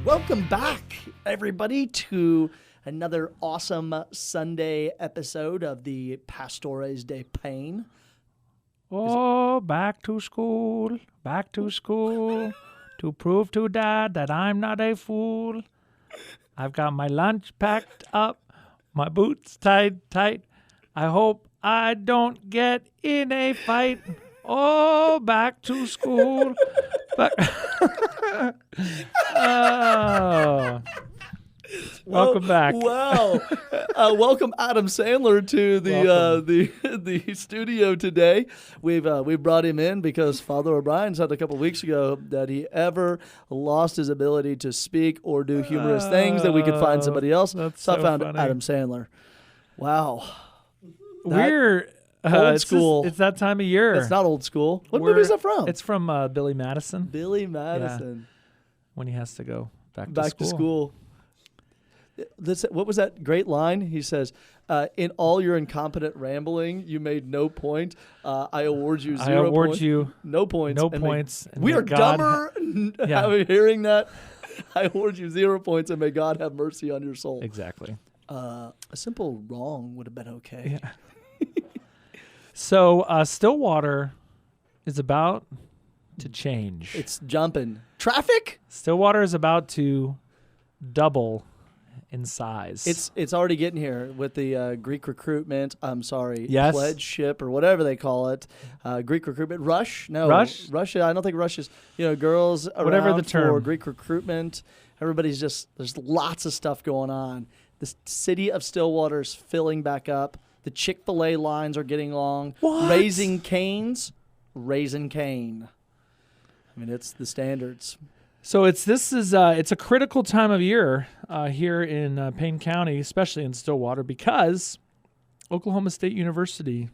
Welcome back, everybody, to another awesome Sunday episode of the Pastores de Pain. Oh, back to school, to prove to Dad that I'm not a fool. I've got my lunch packed up, my boots tied tight. I hope I don't get in a fight. Oh, back to school. Oh. Welcome back. Wow. Welcome Adam Sandler to the studio today. We've brought him in because Father O'Brien said a couple of weeks ago that he ever lost his ability to speak or do humorous things, that we could find somebody else. So I found funny. Adam Sandler. Wow. We're old school. It's that time of year. It's not old school. What movie is that from? It's from Billy Madison. Billy Madison. When he has to go back to school. What was that great line? He says, in all your incompetent rambling, you made no point. I award you 0 points. I award you no points. No points. We are dumber hearing that. I award you 0 points, and may God have mercy on your soul. Exactly. A simple wrong would have been okay. Yeah. So Stillwater is about to change. It's jumping. Traffic? Stillwater is about to double in size. It's already getting here with the Greek recruitment. Yes. Pledgeship or whatever they call it. Greek recruitment. Rush? No. Rush? Russia. I don't think Rush is, girls whatever around the term. for Greek recruitment. Everybody's there's lots of stuff going on. The city of Stillwater is filling back up. The Chick-fil-A lines are getting long. What? Raising Cane. I mean, it's the standards. So it's a critical time of year here in Payne County, especially in Stillwater, because Oklahoma State University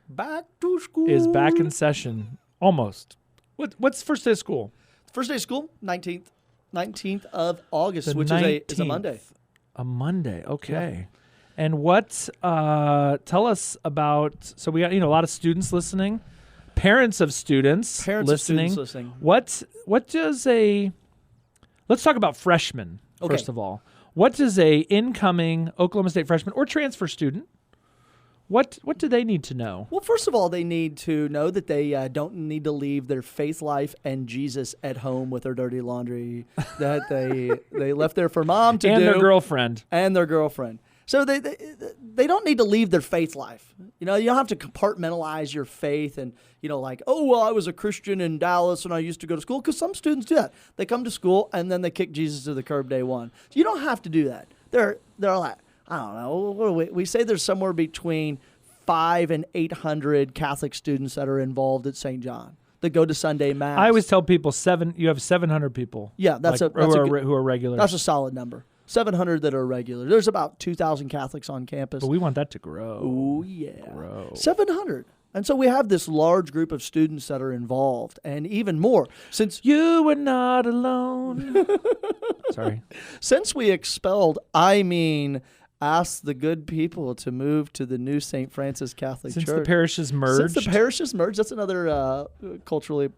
Back to school. is back in session almost. What's first day of school? First day of school, 19th of August, which is a Monday. A Monday, okay. Yeah. And tell us about, so we got, a lot of students listening, parents of students listening. What does let's talk about freshmen, first of all. What does a incoming Oklahoma State freshman or transfer student, what do they need to know? Well, first of all, they need to know that they don't need to leave their faith life and Jesus at home with their dirty laundry that they left there for mom to do. And their girlfriend. So they don't need to leave their faith life. You don't have to compartmentalize your faith and, I was a Christian in Dallas and I used to go to school, because some students do that. They come to school and then they kick Jesus to the curb day one. So you don't have to do that. They're like, I don't know, what do we say there's somewhere between 500 and 800 Catholic students that are involved at St. John that go to Sunday Mass. I always tell people you have 700 people. Yeah, who are regulars. That's a solid number. 700 that are regular. There's about 2,000 Catholics on campus. But we want that to grow. Oh, yeah. 700. And so we have this large group of students that are involved, and even more. Since you were not alone. Sorry. Since we expelled, asked the good people to move to the new St. Francis Catholic Church. Since the parishes merged. That's another culturally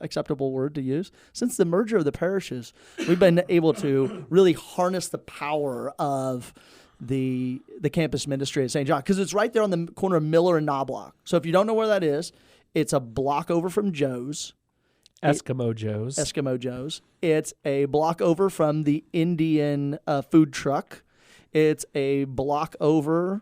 acceptable word to use. Since the merger of the parishes, we've been able to really harness the power of the campus ministry at St. John, because it's right there on the corner of Miller and Knobloch. So if you don't know where that is, it's a block over from Joe's. Eskimo Joe's. It's a block over from the Indian food truck. It's a block over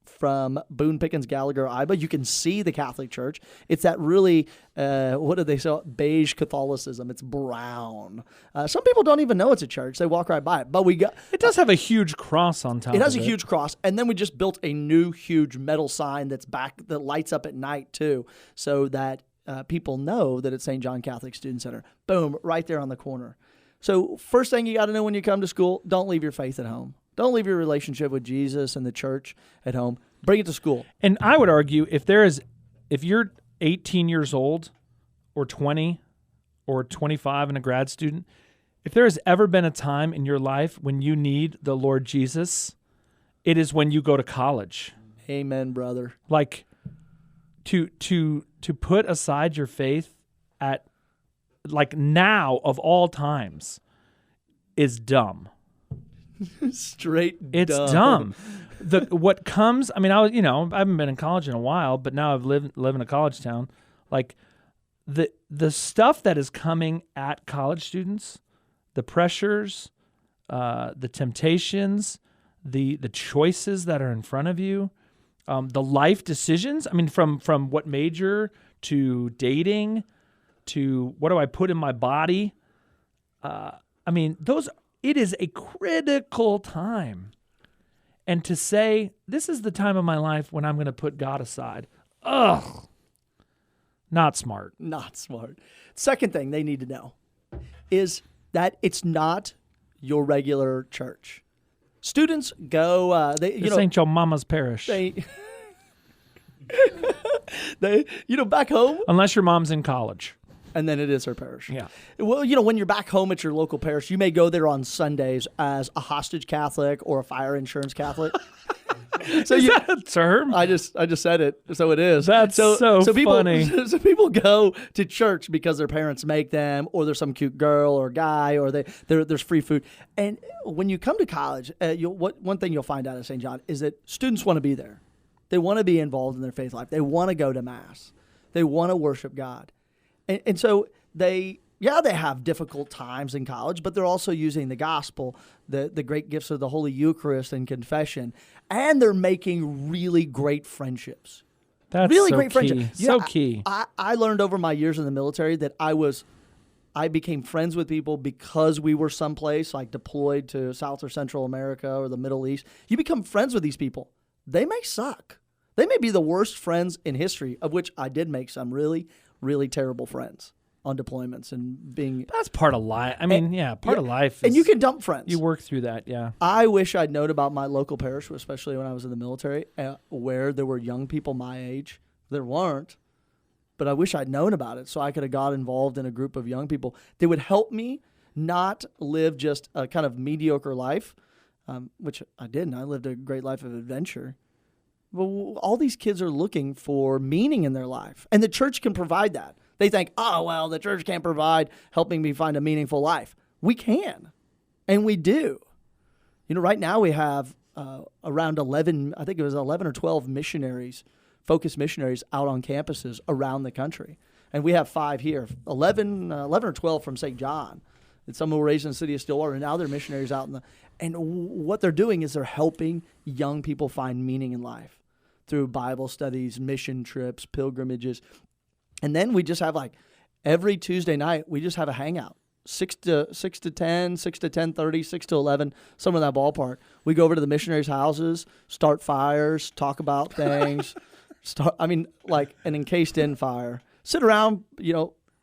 from Boone Pickens Gallagher Iba. You can see the Catholic Church. It's that really, what do they say? Beige Catholicism. It's brown. Some people don't even know it's a church. They walk right by it. But it does have a huge cross on top of it. It has a huge cross. And then we just built a new huge metal sign that lights up at night too, so that people know that it's St. John Catholic Student Center. Boom, right there on the corner. So first thing you got to know when you come to school, don't leave your faith at home. Don't leave your relationship with Jesus and the church at home. Bring it to school. And I would argue if you're 18 years old or 20 or 25 and a grad student, if there has ever been a time in your life when you need the Lord Jesus, it is when you go to college. Amen, brother. Like to put aside your faith at like now of all times is dumb. Straight It's dumb. What comes, I mean, I haven't been in college in a while, but now I've live in a college town. Like the stuff that is coming at college students, the pressures, the temptations, the choices that are in front of you, the life decisions. I mean, from what major to dating to what do I put in my body. I mean, it is a critical time. And to say, this is the time of my life when I'm going to put God aside. Ugh. Not smart. Not smart. Second thing they need to know is that it's not your regular church. Students go, This ain't your mama's parish. They, back home. Unless your mom's in college. And then it is her parish. Yeah. Well, when you're back home at your local parish, you may go there on Sundays as a hostage Catholic or a fire insurance Catholic. So is that a term? I just said it, so it is. That's so funny. funny. So people go to church because their parents make them, or there's some cute girl or guy, or there's free food. And when you come to college, one thing you'll find out at St. John is that students want to be there. They want to be involved in their faith life. They want to go to Mass. They want to worship God. And so they have difficult times in college, but they're also using the gospel, the great gifts of the Holy Eucharist and confession, and they're making really great friendships. That's really so great key. friendships. So key. I learned over my years in the military that I became friends with people because we were someplace like deployed to South or Central America or the Middle East. You become friends with these people. They may suck. They may be the worst friends in history, of which I did make some really, really terrible friends on deployments and being. That's part of life. I mean, part of life. Is, and you can dump friends. You work through that, yeah. I wish I'd known about my local parish, especially when I was in the military, where there were young people my age. There weren't, but I wish I'd known about it so I could have got involved in a group of young people that would help me not live just a kind of mediocre life, which I didn't. I lived a great life of adventure. Well, all these kids are looking for meaning in their life, and the church can provide that. They think, oh, well, the church can't provide helping me find a meaningful life. We can, and we do. Right now we have around 11, I think it was 11 or 12 missionaries, focused missionaries out on campuses around the country. And we have 5 here, 11 or 12 from St. John. And some were raised in the city of Stillwater, and now they're missionaries out and what they're doing is they're helping young people find meaning in life through Bible studies, mission trips, pilgrimages. And then we just have every Tuesday night, we just have a hangout. 6 to 10, 6 to 10:30, 6 to 11, somewhere in that ballpark. We go over to the missionaries' houses, start fires, talk about things. An encased-in fire. Sit around,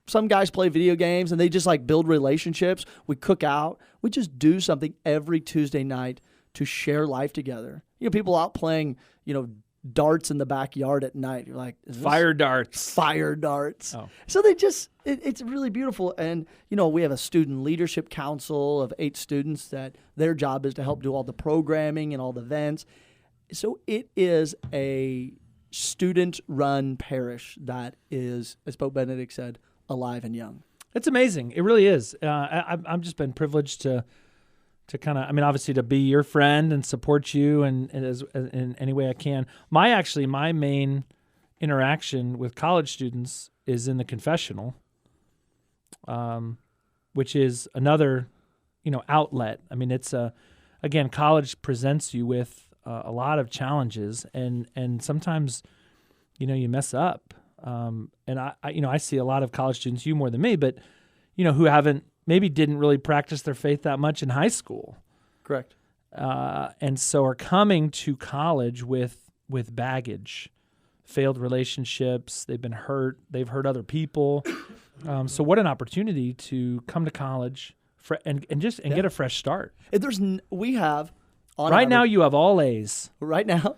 some guys play video games and they just build relationships. We cook out. We just do something every Tuesday night to share life together. People out playing, darts in the backyard at night. You're like, fire darts. Fire darts. Oh. So they just, it's really beautiful. And, we have a student leadership council of 8 students that their job is to help do all the programming and all the events. So it is a student-run parish that is, as Pope Benedict said, alive and young. It's amazing. It really is. I've just been privileged to kind of, obviously to be your friend and support you and as in any way I can. My main interaction with college students is in the confessional, which is another, outlet. It's again, college presents you with a lot of challenges and sometimes, you mess up. And I see a lot of college students, you more than me, but, who maybe didn't really practice their faith that much in high school. Correct. And so are coming to college with baggage, failed relationships. They've been hurt. They've hurt other people. So what an opportunity to come to college and get a fresh start. We have on right average, now you have all A's. Right now.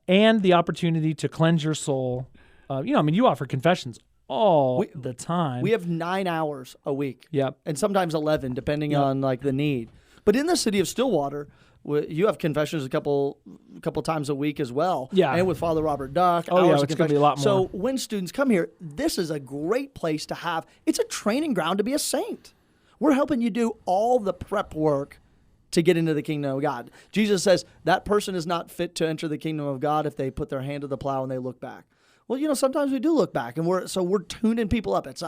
And the opportunity to cleanse your soul. You offer confessions all the time. We have 9 hours a week. Yep. And sometimes 11, depending on the need. But in the city of Stillwater, you have confessions a couple times a week as well. Yeah. And with Father Robert Duck. Oh, yeah, it's going to be a lot more. So when students come here, this is a great place to have. It's a training ground to be a saint. We're helping you do all the prep work to get into the kingdom of God. Jesus says that person is not fit to enter the kingdom of God if they put their hand to the plow and they look back. Well, sometimes we do look back, and we're tuning people up. It's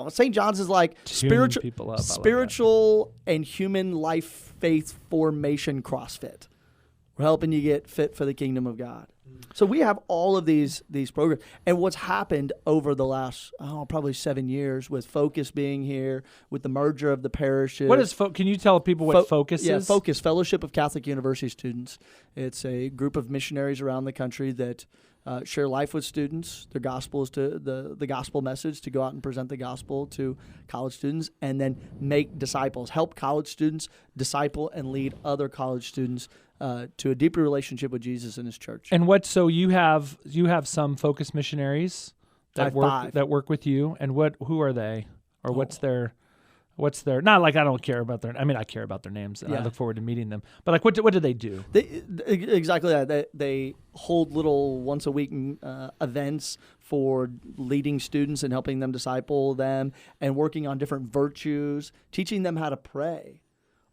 St. John's is like spiritual and human life faith formation CrossFit. We're helping you get fit for the kingdom of God. So we have all of these programs. And what's happened over the last, probably 7 years with Focus being here, with the merger of the parishes. What is Can you tell people what Focus is? Yeah, Focus, Fellowship of Catholic University Students. It's a group of missionaries around the country that share life with students. Their gospel is to the gospel message, to go out and present the gospel to college students, and then make disciples, help college students disciple and lead other college students to a deeper relationship with Jesus and His church. And so you have some Focus missionaries that work with you, and who are they, or what's their not like I don't care about their. I mean, I care about their names, and I look forward to meeting them. But like, what do they do? Exactly that. They hold little once a week events for leading students and helping them disciple them, and working on different virtues, teaching them how to pray.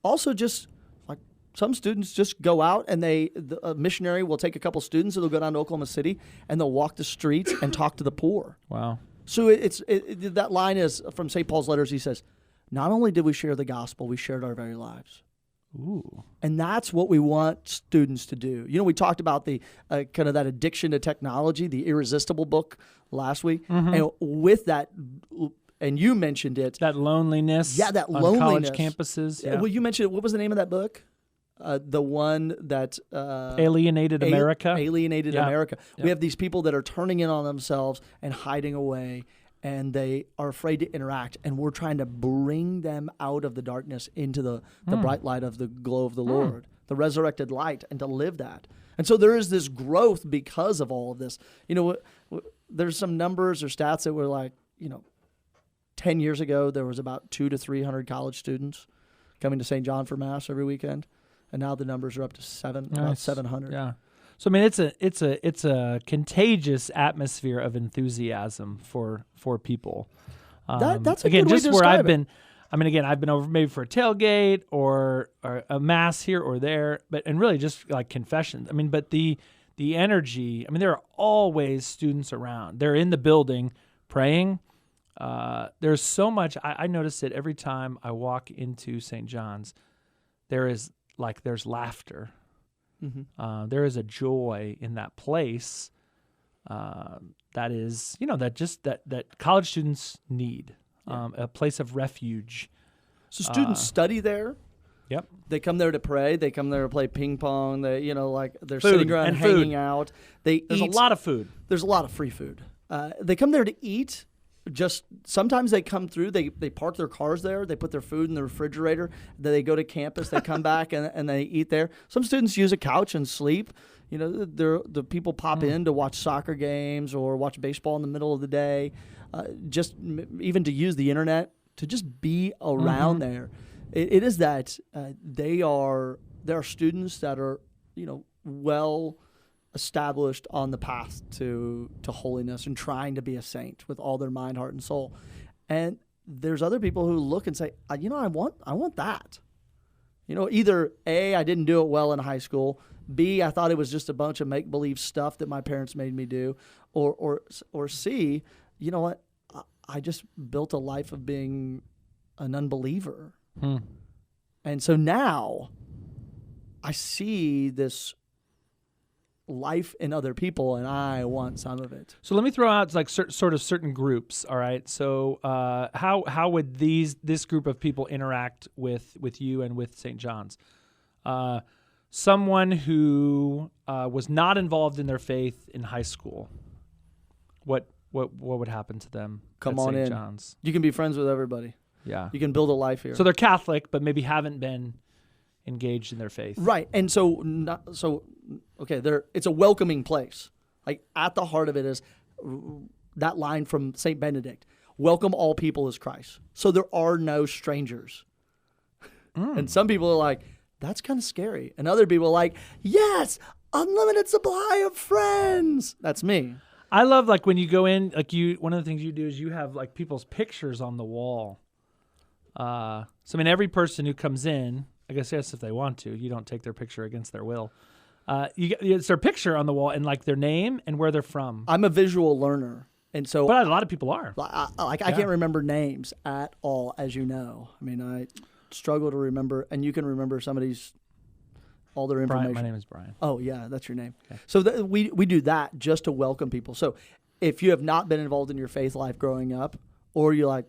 Also, just like some students just go out and a missionary will take a couple students and they'll go down to Oklahoma City and they'll walk the streets and talk to the poor. Wow. So that line is from St. Paul's letters. He says, not only did we share the gospel, we shared our very lives. Ooh. And that's what we want students to do. We talked about the kind of that addiction to technology, the Irresistible book last week. Mm-hmm. And with that, and you mentioned it. That loneliness. Yeah, that on loneliness. college campuses. Yeah. Well, you mentioned it. What was the name of that book? The one that Alienated America. Alienated America. Yeah. We have these people that are turning in on themselves and hiding away, and they are afraid to interact, and we're trying to bring them out of the darkness into the bright light of the glow of the Lord, the resurrected light, and to live that. And so there is this growth because of all of this. There's some numbers or stats that were like, 10 years ago, there was about 200 to 300 college students coming to St. John for Mass every weekend. And now the numbers are up to about 700. Yeah. So I mean, it's a contagious atmosphere of enthusiasm for people. That's a again good way just to where describe I've been. I mean, again, I've been over maybe for a tailgate or a mass here or there, and really just like confessions. I mean, but the energy. I mean, there are always students around. They're in the building praying. There's so much. I notice it every time I walk into St. John's. There's laughter. Mm-hmm. There is a joy in that place that is, that college students need, a place of refuge. So students study there. Yep. They come there to pray. They come there to play ping pong. They're food sitting around and hanging food. out. There's a lot of food. There's a lot of free food. They come there to eat. Just sometimes they come through, they park their cars there, they put their food in the refrigerator, then they go to campus, they come back and they eat there. Some students use a couch and sleep. The people pop in to watch soccer games or watch baseball in the middle of the day, even to use the internet, to just be around there. It is that there are students that are, well established on the path to holiness and trying to be a saint with all their mind, heart, and soul. And there's other people who look and say, I want that. Either A, I didn't do it well in high school, B, I thought it was just a bunch of make-believe stuff that my parents made me do, or C, you know what, I just built a life of being an unbeliever. And so now I see this life in other people, and I want some of it. So let me throw out like sort of certain groups. All right. So how would this group of people interact with you and with St. John's? Someone who was not involved in their faith in high school. What would happen to them? Come at on St. in. John's? You can be friends with everybody. Yeah. You can build a life here. So they're Catholic, but maybe haven't been engaged in their faith. Right. And it's a welcoming place. Like at the heart of it is that line from St. Benedict, welcome all people as Christ. So there are no strangers. And some people are like, that's kind of scary. And other people are like, yes, unlimited supply of friends. That's me. I love like when you go in, like one of the things you do is you have like people's pictures on the wall. I mean, every person who comes in, I guess yes, if they want to, you don't take their picture against their will. It's their picture on the wall and like their name and where they're from. I'm a visual learner, and so but a lot of people are. I can't remember names at all, as you know. I mean, I struggle to remember, and you can remember somebody's all their information. Brian, my name is Brian. Oh yeah, that's your name. Okay. So we do that just to welcome people. So if you have not been involved in your faith life growing up, or you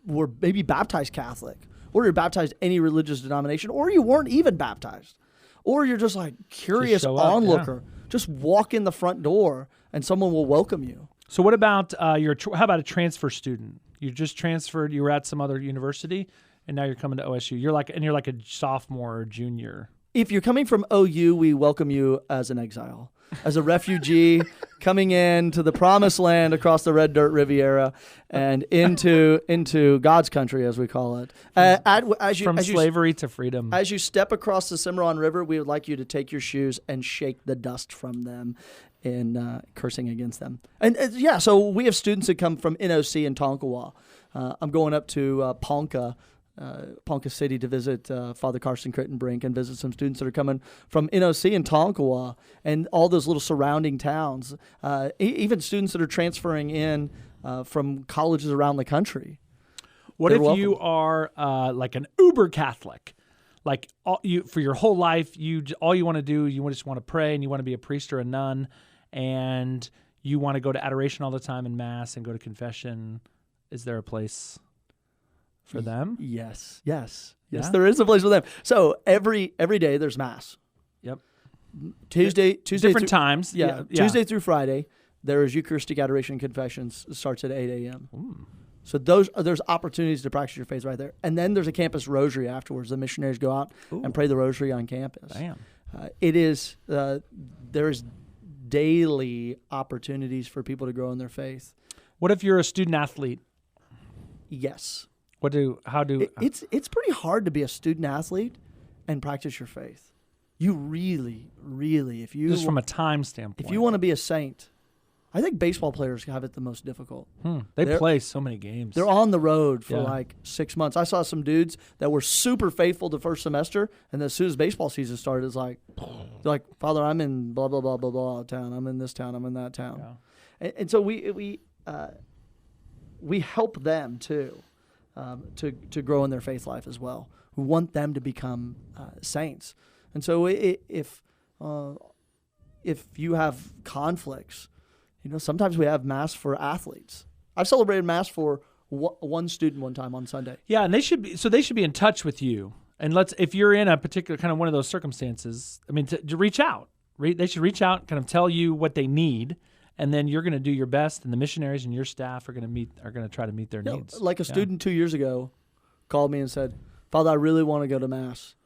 were maybe baptized Catholic, or you're baptized any religious denomination, or you weren't even baptized, or you're just like curious onlooker, just walk in the front door and someone will welcome you. So what about how about a transfer student? You just transferred, you were at some other university and now you're coming to OSU. You're like a sophomore or junior. If you're coming from OU, we welcome you as an exile, as a refugee coming into the promised land across the Red Dirt Riviera and into God's country, as we call it. From slavery to freedom. As you step across the Cimarron River, we would like you to take your shoes and shake the dust from them in cursing against them. And so we have students that come from NOC and Tonkawa. I'm going up to Ponca City to visit Father Carson Crittenbrink and visit some students that are coming from NOC and Tonkawa and all those little surrounding towns, even students that are transferring in from colleges around the country. What if you are like an uber Catholic? Like for your whole life, all you want to do, you just want to pray and you want to be a priest or a nun and you want to go to adoration all the time and mass and go to confession. Is there a place for them? Yes. There is a place for them. So every day there's mass. Yep. Tuesday different times. Yeah. Tuesday through Friday there is Eucharistic adoration and confessions. It starts at 8 a.m. So there's opportunities to practice your faith right there. And then there's a campus rosary afterwards. The missionaries go out and pray the rosary on campus. Damn. There's daily opportunities for people to grow in their faith. What if you're a student athlete? Yes. It's pretty hard to be a student athlete and practice your faith. You really, if you just from a time standpoint, if you want to be a saint, I think baseball players have it the most difficult. They play so many games. They're on the road for like 6 months. I saw some dudes that were super faithful the first semester, and as soon as baseball season started, it's like, they're like, Father, I'm in blah blah blah blah blah town. I'm in this town. I'm in that town. Yeah. And so we help them too. To grow in their faith life as well. We want them to become saints, and so if you have conflicts, sometimes we have mass for athletes. I've celebrated mass for one student one time on Sunday. Yeah, and they should be in touch with you. And if you're in a particular kind of one of those circumstances, I mean, to reach out. They should reach out, kind of tell you what they need. And then you're going to do your best, and the missionaries and your staff are going to try to meet their needs. Like a student 2 years ago called me and said, Father, I really want to go to Mass,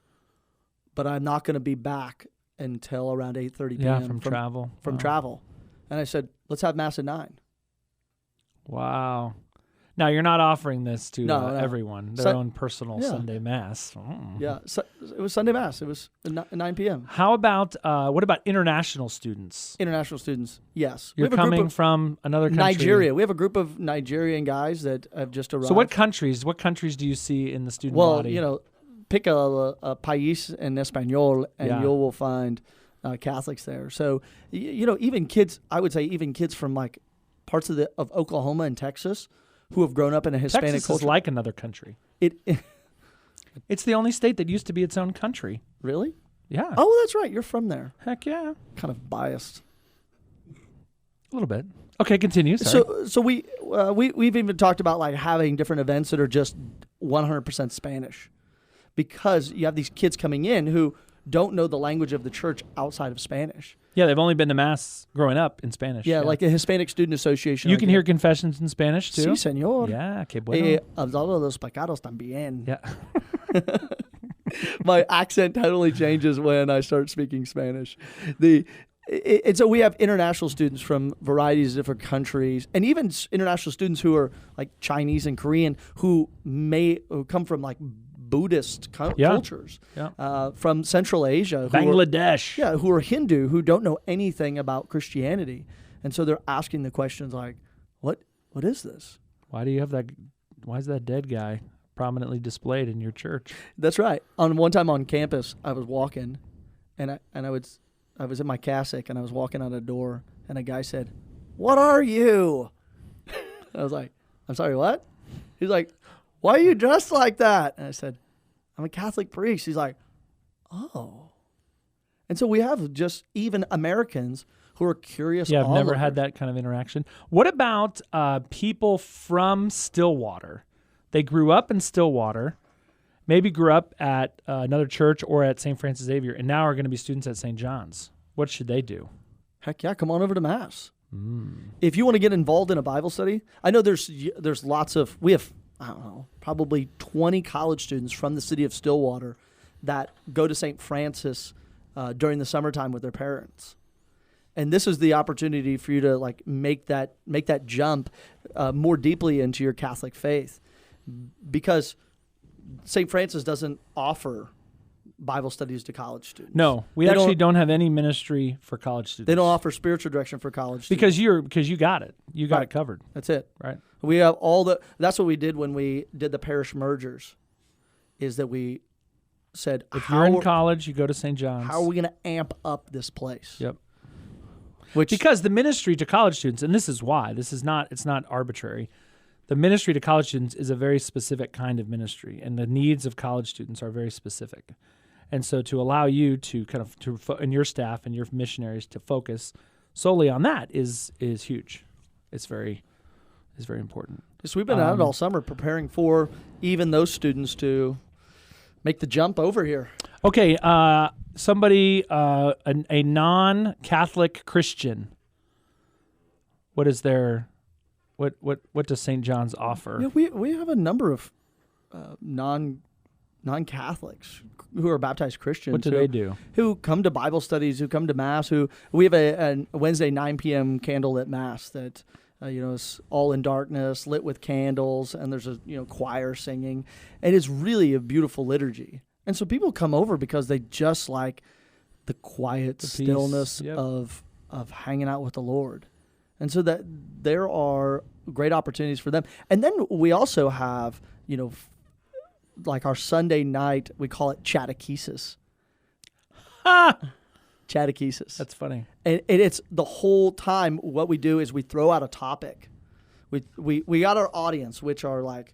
but I'm not going to be back until around 8:30 p.m. Yeah, from travel. Travel. And I said, let's have Mass at 9. Wow. Now, you're not offering this to everyone, their own personal Sunday Mass. Yeah, so it was Sunday Mass. It was at 9 p.m. How about, what about international students? International students, yes. You're coming from another country. Nigeria. We have a group of Nigerian guys that have just arrived. So what countries do you see in the student body? Well, pick a país en español, and you will find Catholics there. So, even kids, I would say even kids from like parts of Oklahoma and Texas, who have grown up in a Hispanic Texas culture. Is like another country. It's the only state that used to be its own country. Really? Yeah. Oh, that's right. You're from there. Heck yeah. Kind of biased. A little bit. Okay, continue. Sorry. So we've even talked about like having different events that are just 100% Spanish, because you have these kids coming in who don't know the language of the church outside of Spanish. Yeah, they've only been to Mass growing up in Spanish. Yeah, like a Hispanic Student Association. You can hear confessions in Spanish, too? Sí, señor. Yeah, qué bueno. Hablo los pecados también. Yeah. My accent totally changes when I start speaking Spanish. And so we have international students from varieties of different countries, and even international students who are like Chinese and Korean who come from like Buddhist cultures from Central Asia. Bangladesh. Who are Hindu, who don't know anything about Christianity. And so they're asking the questions like, what is this? Why is that dead guy prominently displayed in your church. That's right. On one time on campus, I was walking, and I was in my cassock, and I was walking out a door, and a guy said, "What are you?" I was like, "I'm sorry, what?" He's like, "Why are you dressed like that?" And I said, "I'm a Catholic priest." He's like, "Oh." And so we have just even Americans who are curious. Yeah, I've never had that kind of interaction. What about people from Stillwater? They grew up in Stillwater, maybe grew up at another church or at St. Francis Xavier, and now are going to be students at St. John's. What should they do? Heck yeah, come on over to Mass. If you want to get involved in a Bible study, I know there's lots of, we have, I don't know, probably 20 college students from the city of Stillwater that go to St. Francis during the summertime with their parents. And this is the opportunity for you to like make that jump more deeply into your Catholic faith, because St. Francis doesn't offer Bible studies to college students. No, we actually don't have any ministry for college students. They don't offer spiritual direction for college students. Because you got it. You got it covered. That's it. Right. We have that's what we did when we did the parish mergers, is that we said, if you're in college, you go to St. John's. How are we going to amp up this place? Yep. Because the ministry to college students, and this is why, it's not arbitrary. The ministry to college students is a very specific kind of ministry, and the needs of college students are very specific. And so to allow you to and your staff and your missionaries to focus solely on that is huge. It's very important. So we've been at it all summer preparing for even those students to make the jump over here. Okay, somebody, a non-Catholic Christian. What is their, what does St. John's offer? Yeah, we have a number of non-Catholics who are baptized Christians. What do they do? Who come to Bible studies, who come to Mass, we have a Wednesday 9 p.m. candlelit Mass that is all in darkness, lit with candles, and there's a choir singing, and it's really a beautiful liturgy. And so people come over because they just like the quiet stillness of hanging out with the Lord. And so that there are great opportunities for them. And then we also have, like our Sunday night, we call it catechesis. Catechesis. That's funny. And it's the whole time what we do is we throw out a topic. We got our audience, which are like,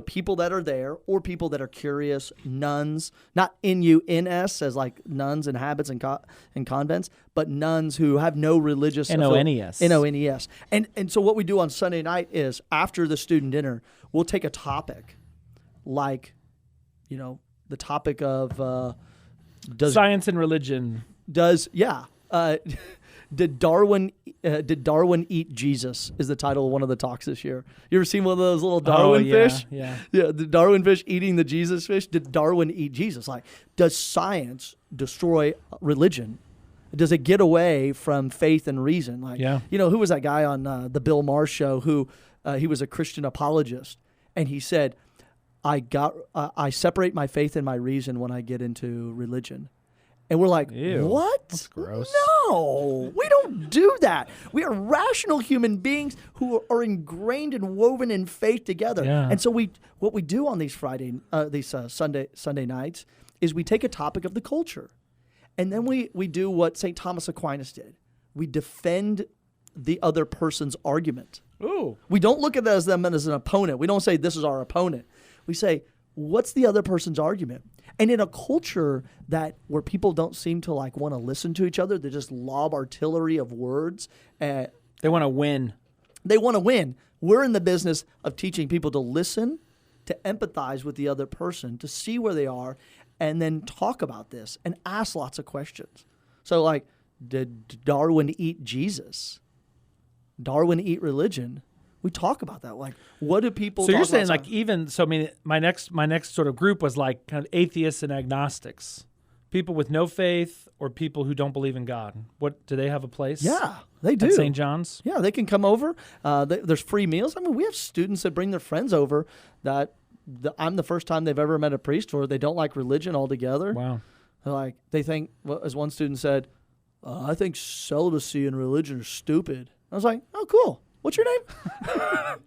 people that are there or people that are curious, nuns, not N-U-N-S as like nuns and habits and convents, but nuns who have no religious... N-O-N-E-S. N-O-N-E-S. And so what we do on Sunday night is after the student dinner, we'll take a topic like, the topic of... science and religion. Did Darwin eat Jesus is the title of one of the talks this year. You ever seen one of those little Darwin fish? Yeah. Yeah, the Darwin fish eating the Jesus fish. Did Darwin eat Jesus? Like, does science destroy religion? Does it get away from faith and reason? Like, who was that guy on the Bill Maher show who he was a Christian apologist, and he said, I separate my faith and my reason when I get into religion. And we're like, ew, what? That's gross. No, we don't do that. We are rational human beings who are ingrained and woven in faith together. Yeah. And so what we do on these Sunday nights is we take a topic of the culture, and then we do what St. Thomas Aquinas did. We defend the other person's argument. Ooh. We don't look at them as an opponent. We don't say this is our opponent. We say, what's the other person's argument? And in a culture where people don't seem to like want to listen to each other, they just lob artillery of words. They want to win. They want to win. We're in the business of teaching people to listen, to empathize with the other person, to see where they are, and then talk about this and ask lots of questions. So like, did Darwin eat Jesus? Darwin eat religion? We talk about that. Like, what do people? So you're saying like my next sort of group was like kind of atheists and agnostics, people with no faith or people who don't believe in God. What do they have a place? Yeah, they do. At St. John's. Yeah, they can come over. There's free meals. I mean, we have students that bring their friends over that I'm the first time they've ever met a priest, or they don't like religion altogether. Wow. They think, as one student said, I think celibacy and religion are stupid. I was like, oh, cool. What's your name?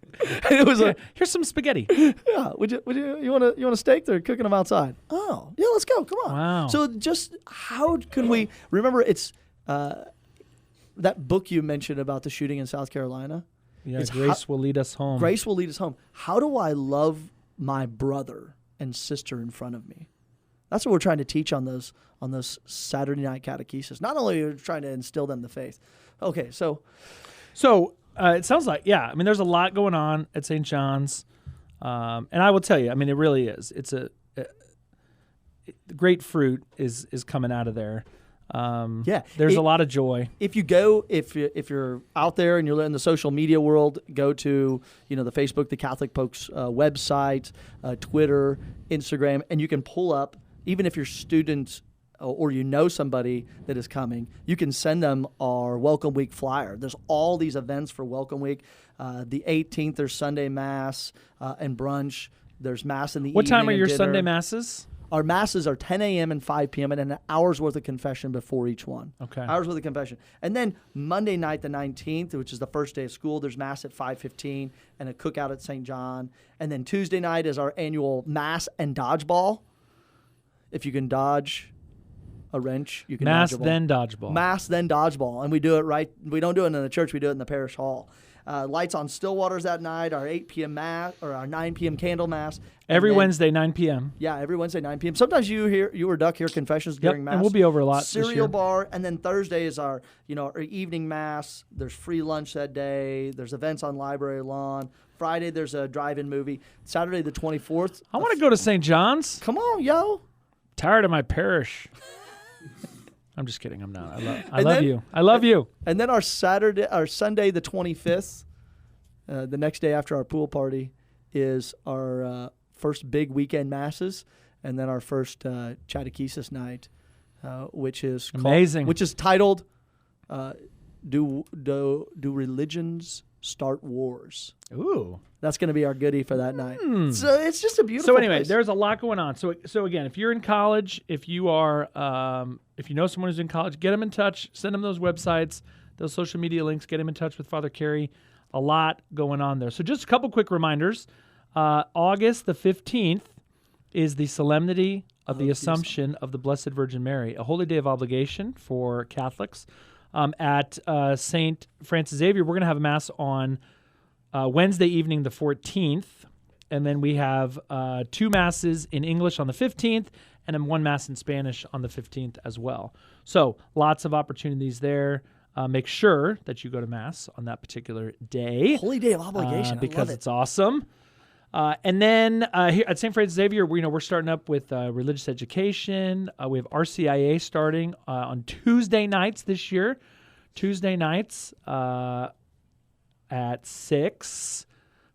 And it was like, here's some spaghetti. yeah, you want a steak? They're cooking them outside. Oh, yeah, let's go. Come on. Wow. So just how can we remember? It's that book you mentioned about the shooting in South Carolina. Yeah, Grace will lead us home. Grace will lead us home. How do I love my brother and sister in front of me? That's what we're trying to teach on those Saturday night catechesis. Not only are we trying to instill them the faith. Okay, so it sounds like, yeah, I mean, there's a lot going on at St. John's. And I will tell you, I mean, it really is. It's great fruit is coming out of there. There's a lot of joy. If you go, if you're out there and you're in the social media world, go to the Facebook, the Catholic Pokes website, Twitter, Instagram, and you can pull up. Even if you're students or somebody that is coming, you can send them our Welcome Week flyer. There's all these events for Welcome Week. The 18th, there's Sunday Mass and brunch. There's Mass in the evening. What time are your dinner. Sunday Masses? Our Masses are 10 a.m. and 5 p.m. and an hour's worth of confession before each one. Okay. Hour's worth of confession. And then Monday night, the 19th, which is the first day of school, there's Mass at 5:15 and a cookout at St. John. And then Tuesday night is our annual Mass and dodgeball. If you can dodge a wrench, you can Mass, dodge a ball. then dodgeball. Mass, then dodgeball. And we do it right. We don't do it in the church. We do it in the parish hall. Lights on Stillwater's that night, our 8 p.m. Mass, or our 9 p.m. candle Mass. Every Wednesday, 9 p.m. Yeah, every Wednesday, 9 p.m. Sometimes you or Duck hear confessions during Mass. And we'll be over a lot this Cereal year. bar, and then Thursday is our evening Mass. There's free lunch that day. There's events on Library Lawn. Friday, there's a drive-in movie. Saturday, the 24th. I want to go to St. John's. Come on, yo. Tired of my parish. I'm just kidding. I'm not. I love you. I love you. And then our Sunday, the 25th, the next day after our pool party, is our first big weekend Masses, and then our first catechesis night, which is amazing. Which is titled "Do Religions Start Wars?" Ooh. That's going to be our goodie for that night. So it's just a beautiful. So anyway, place. there's a lot going on. So again, if you're in college, if you are, if you know someone who's in college, get them in touch. Send them those websites, those social media links. Get them in touch with Father Kerry. A lot going on there. So just a couple quick reminders. August the 15th is the Solemnity of the Assumption of the Blessed Virgin Mary, a holy day of obligation for Catholics. At St. Francis Xavier, we're going to have a Mass on Wednesday evening, the 14th, and then we have 2 Masses in English on the 15th, and then 1 Mass in Spanish on the 15th as well. So lots of opportunities there. Make sure that you go to Mass on that particular day. Holy Day of Obligation, because it's awesome. And then here at St. Francis Xavier, we're starting up with religious education. We have RCIA starting on Tuesday nights this year. Tuesday nights at 6.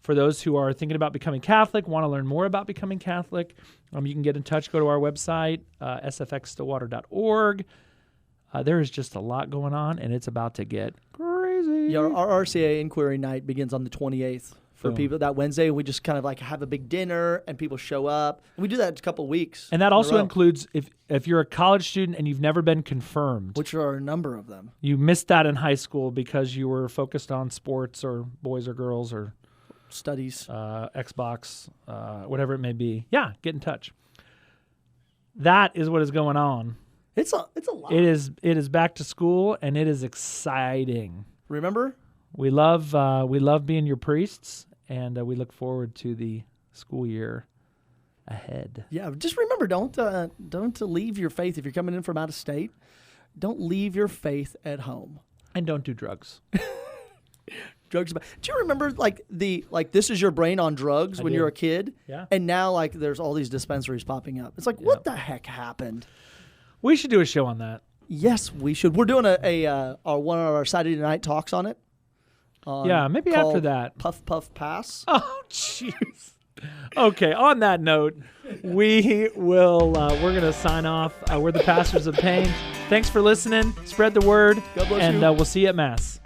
For those who are thinking about becoming Catholic, want to learn more about becoming Catholic, you can get in touch. Go to our website, sfxstillwater.org. There is just a lot going on, and it's about to get crazy. Yeah, our RCA Inquiry Night begins on the 28th for people that Wednesday. We just kind of like have a big dinner, and people show up. And we do that a couple of weeks. And that also includes if you're a college student and you've never been confirmed. Which are a number of them. You missed that in high school because you were focused on sports or boys or girls or studies, Xbox, whatever it may be. Yeah, get in touch. That is what is going on. It's a lot. It is back to school, and it is exciting. Remember, we love being your priests, and we look forward to the school year ahead. Yeah, just remember, don't leave your faith if you're coming in from out of state. Don't leave your faith at home, and don't do drugs. Drugs. Do you remember this is your brain on drugs when you're a kid? Yeah. And now there's all these dispensaries popping up. It's like, what the heck happened? We should do a show on that. Yes, we should. We're doing one of our Saturday night talks on it. Maybe after that. Puff Puff Pass. Oh, jeez. Okay, on that note, we're going to sign off. We're the Pastors of Pain. Thanks for listening. Spread the word. God bless you. And we'll see you at Mass.